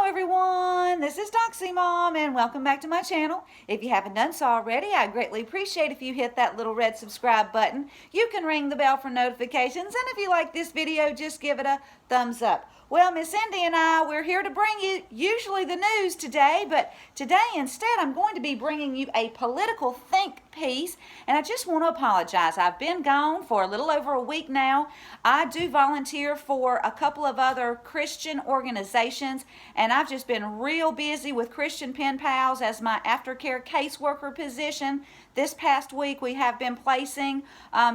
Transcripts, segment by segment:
everyone, this is Doxy Mom and welcome back to my channel. If you haven't done so already, I'd greatly appreciate if you hit that little red subscribe button. You can ring the bell for notifications, and if you like this video, just give it a thumbs up. Well, Miss Cindy and we're here to bring you usually the news today, but today instead I'm going to be bringing you a political think piece, and I just want to apologize. I've been gone for a little over a week now. I do volunteer for a couple of other Christian organizations, and I've just been real busy with Christian Pen Pals as my aftercare caseworker position. This past week we have been placing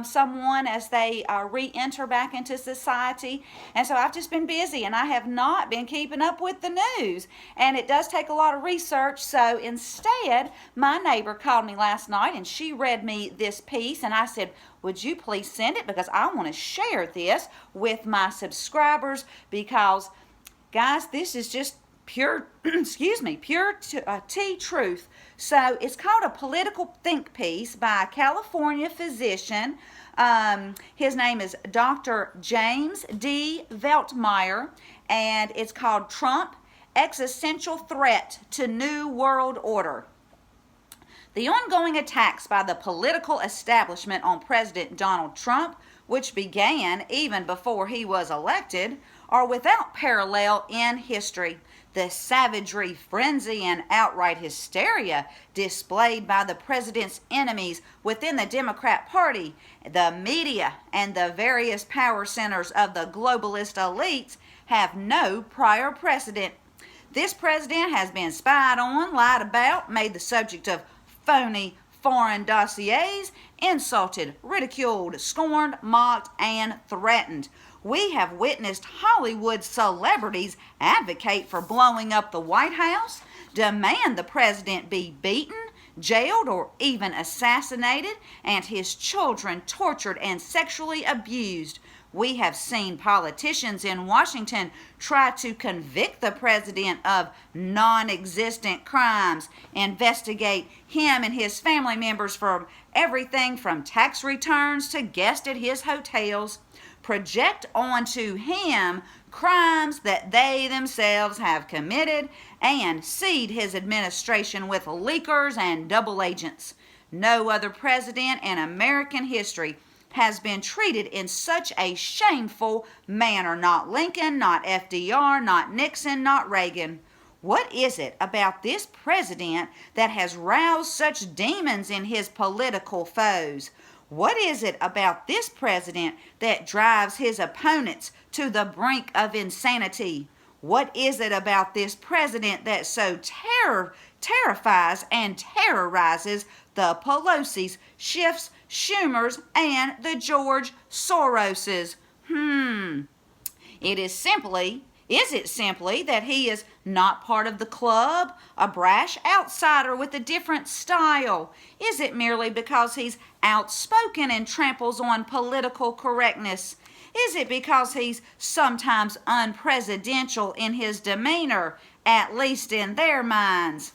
someone as they re-enter back into society, and so I've just been busy and I have not been keeping up with the news, and it does take a lot of research. So instead, my neighbor called me last night and she read me this piece, and I said, would you please send it, because I want to share this with my subscribers, because guys, this is just pure pure tea truth. So it's called A Political Think Piece by a California physician. His name is Dr. James D. Veltmeyer, and it's called Trump, Existential Threat to New World Order. The ongoing attacks by the political establishment on President Donald Trump, which began even before he was elected, are without parallel in history. The savagery, frenzy, and outright hysteria displayed by the president's enemies within the Democrat Party, the media, and the various power centers of the globalist elites have no prior precedent. This president has been spied on, lied about, made the subject of phony foreign dossiers, insulted, ridiculed, scorned, mocked, and threatened. We have witnessed Hollywood celebrities advocate for blowing up the White House, demand the president be beaten, jailed, or even assassinated, and his children tortured and sexually abused. We have seen politicians in Washington try to convict the president of non-existent crimes, investigate him and his family members for everything from tax returns to guests at his hotels, project onto him crimes that they themselves have committed, and seed his administration with leakers and double agents. No other president in American history has been treated in such a shameful manner. Not Lincoln, not FDR, not Nixon, not Reagan. What is it about this president that has roused such demons in his political foes? What is it about this president that drives his opponents to the brink of insanity? What is it about this president that so terrifies and terrorizes the Pelosi's, Schiff's, Schumer's, and the George Soroses? Is it simply that he is not part of the club, a brash outsider with a different style? Is it merely because he's outspoken and tramples on political correctness? Is it because he's sometimes unpresidential in his demeanor, at least in their minds?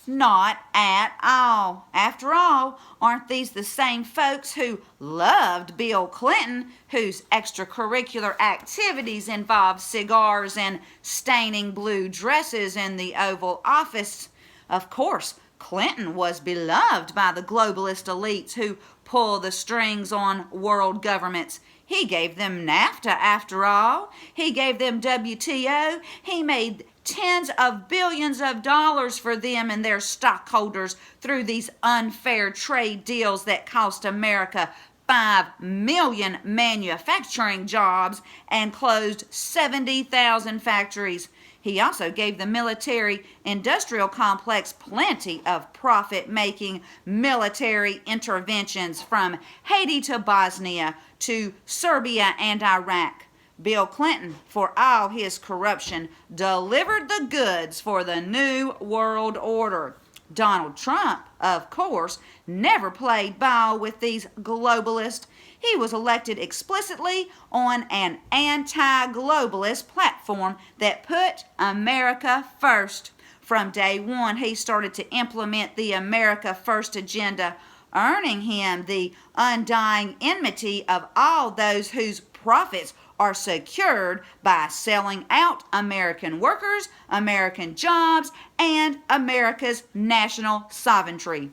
Not at all. After all, aren't these the same folks who loved Bill Clinton, whose extracurricular activities involved cigars and staining blue dresses in the Oval Office? Of course, Clinton was beloved by the globalist elites who pull the strings on world governments. He gave them NAFTA, after all. He gave them WTO. He made tens of billions of dollars for them and their stockholders through these unfair trade deals that cost America 5 million manufacturing jobs and closed 70,000 factories. He also gave the military-industrial complex plenty of profit-making military interventions from Haiti to Bosnia to Serbia and Iraq. Bill Clinton, for all his corruption, delivered the goods for the New World Order. Donald Trump, of course, never played ball with these globalists. He was elected explicitly on an anti-globalist platform that put America first. From day one, he started to implement the America First agenda, earning him the undying enmity of all those whose profits are secured by selling out American workers, American jobs, and America's national sovereignty.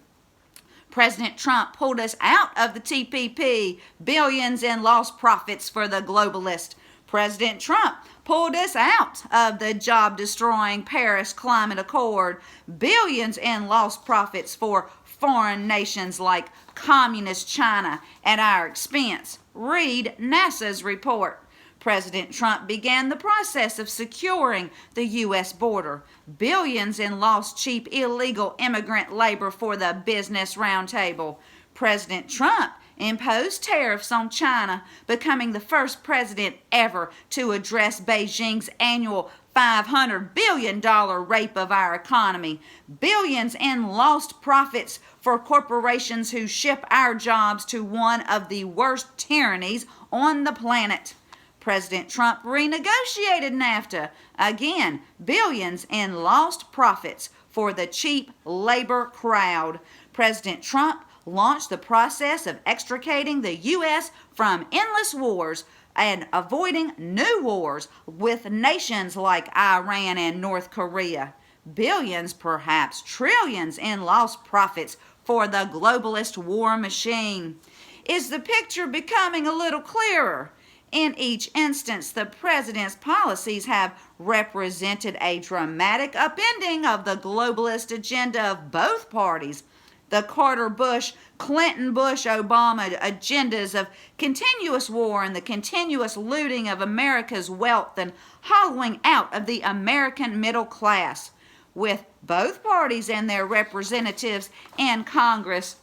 President Trump pulled us out of the TPP, billions in lost profits for the globalists. President Trump pulled us out of the job-destroying Paris Climate Accord, billions in lost profits for foreign nations like communist China at our expense. Read NASA's report. President Trump began the process of securing the U.S. border, billions in lost cheap illegal immigrant labor for the Business Roundtable. President Trump imposed tariffs on China, becoming the first president ever to address Beijing's annual $500 billion rape of our economy, billions in lost profits for corporations who ship our jobs to one of the worst tyrannies on the planet. President Trump renegotiated NAFTA. Again, billions in lost profits for the cheap labor crowd. President Trump launched the process of extricating the U.S. from endless wars and avoiding new wars with nations like Iran and North Korea. Billions, perhaps trillions in lost profits for the globalist war machine. Is the picture becoming a little clearer? In each instance, the president's policies have represented a dramatic upending of the globalist agenda of both parties. The Carter-Bush, Clinton-Bush-Obama agendas of continuous war and the continuous looting of America's wealth and hollowing out of the American middle class, with both parties and their representatives in Congress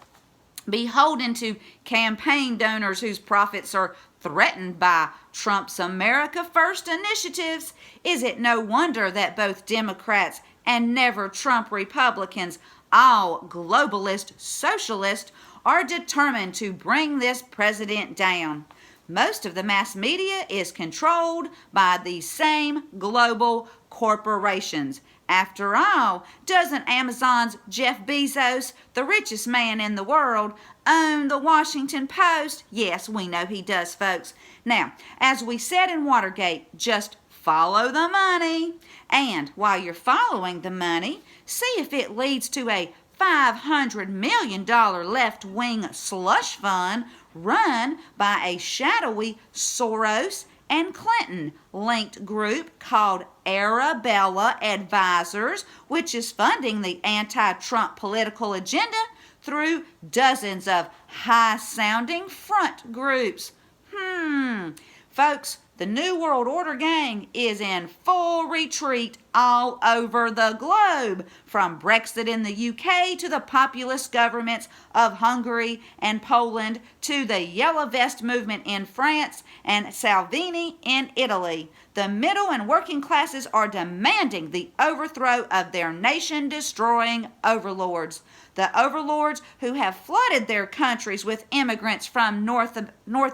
beholden to campaign donors whose profits are threatened by Trump's America First initiatives. Is it no wonder that both Democrats and never-Trump Republicans, all globalist socialists, are determined to bring this president down? Most of the mass media is controlled by these same global corporations. After all, doesn't Amazon's Jeff Bezos, the richest man in the world, own the Washington Post? Yes, we know he does, folks. Now, as we said in Watergate, just follow the money. And while you're following the money, see if it leads to a $500 million left-wing slush fund run by a shadowy Soros and Clinton-linked group called Arabella Advisors, which is funding the anti-Trump political agenda through dozens of high-sounding front groups. Folks, the New World Order gang is in full retreat all over the globe, from Brexit in the UK to the populist governments of Hungary and Poland to the Yellow Vest movement in France and Salvini in Italy. The middle and working classes are demanding the overthrow of their nation-destroying overlords. The overlords who have flooded their countries with immigrants from North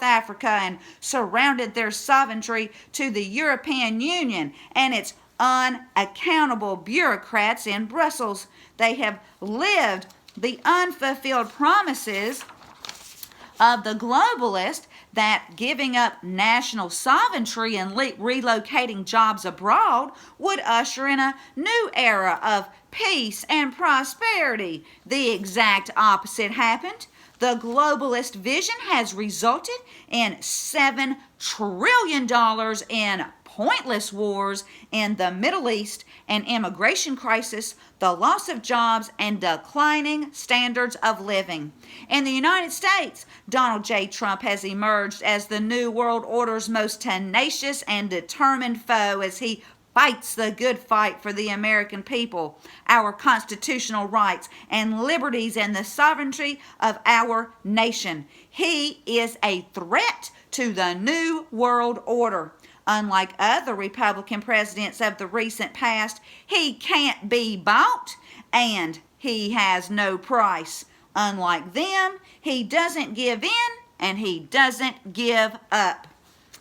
Africa and surrounded their sovereignty to the European Union and its unaccountable bureaucrats in Brussels. They have lived the unfulfilled promises of the globalist that giving up national sovereignty and relocating jobs abroad would usher in a new era of peace and prosperity. The exact opposite happened. The globalist vision has resulted in $7 trillion in pointless wars in the Middle East, an immigration crisis, the loss of jobs, and declining standards of living. In the United States, Donald J. Trump has emerged as the New World Order's most tenacious and determined foe as he fights the good fight for the American people, our constitutional rights and liberties, and the sovereignty of our nation. He is a threat to the New World Order. Unlike other Republican presidents of the recent past, he can't be bought and he has no price. Unlike them, he doesn't give in and he doesn't give up.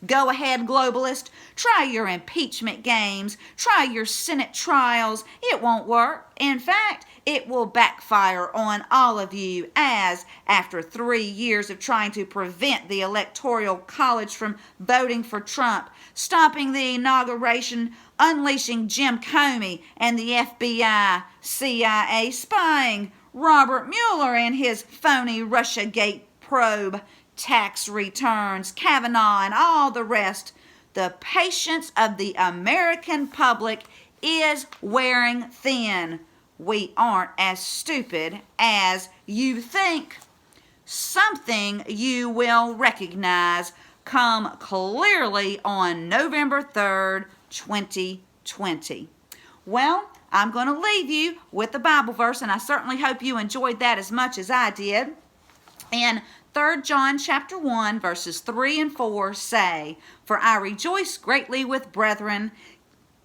Go ahead, globalist. Try your impeachment games. Try your Senate trials. It won't work. In fact, it will backfire on all of you as, after 3 years of trying to prevent the Electoral College from voting for Trump, stopping the inauguration, unleashing Jim Comey and the FBI, CIA spying, Robert Mueller and his phony Russiagate probe, tax returns, Kavanaugh, and all the rest, the patience of the American public is wearing thin. We aren't as stupid as you think. Something you will recognize come clearly on November 3rd, 2020. Well, I'm going to leave you with the Bible verse, and I certainly hope you enjoyed that as much as I did. In 3 John chapter 1, verses 3 and 4 say, "For I rejoice greatly with brethren,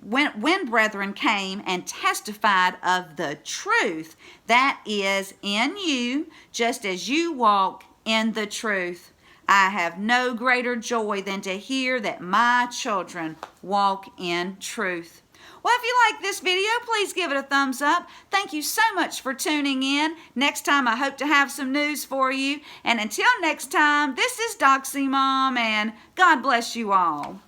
when brethren came and testified of the truth that is in you, just as you walk in the truth. I have no greater joy than to hear that my children walk in truth." Well, if you like this video, please give it a thumbs up. Thank you so much for tuning in. Next time, I hope to have some news for you. And until next time, this is Doxy Mom, and God bless you all.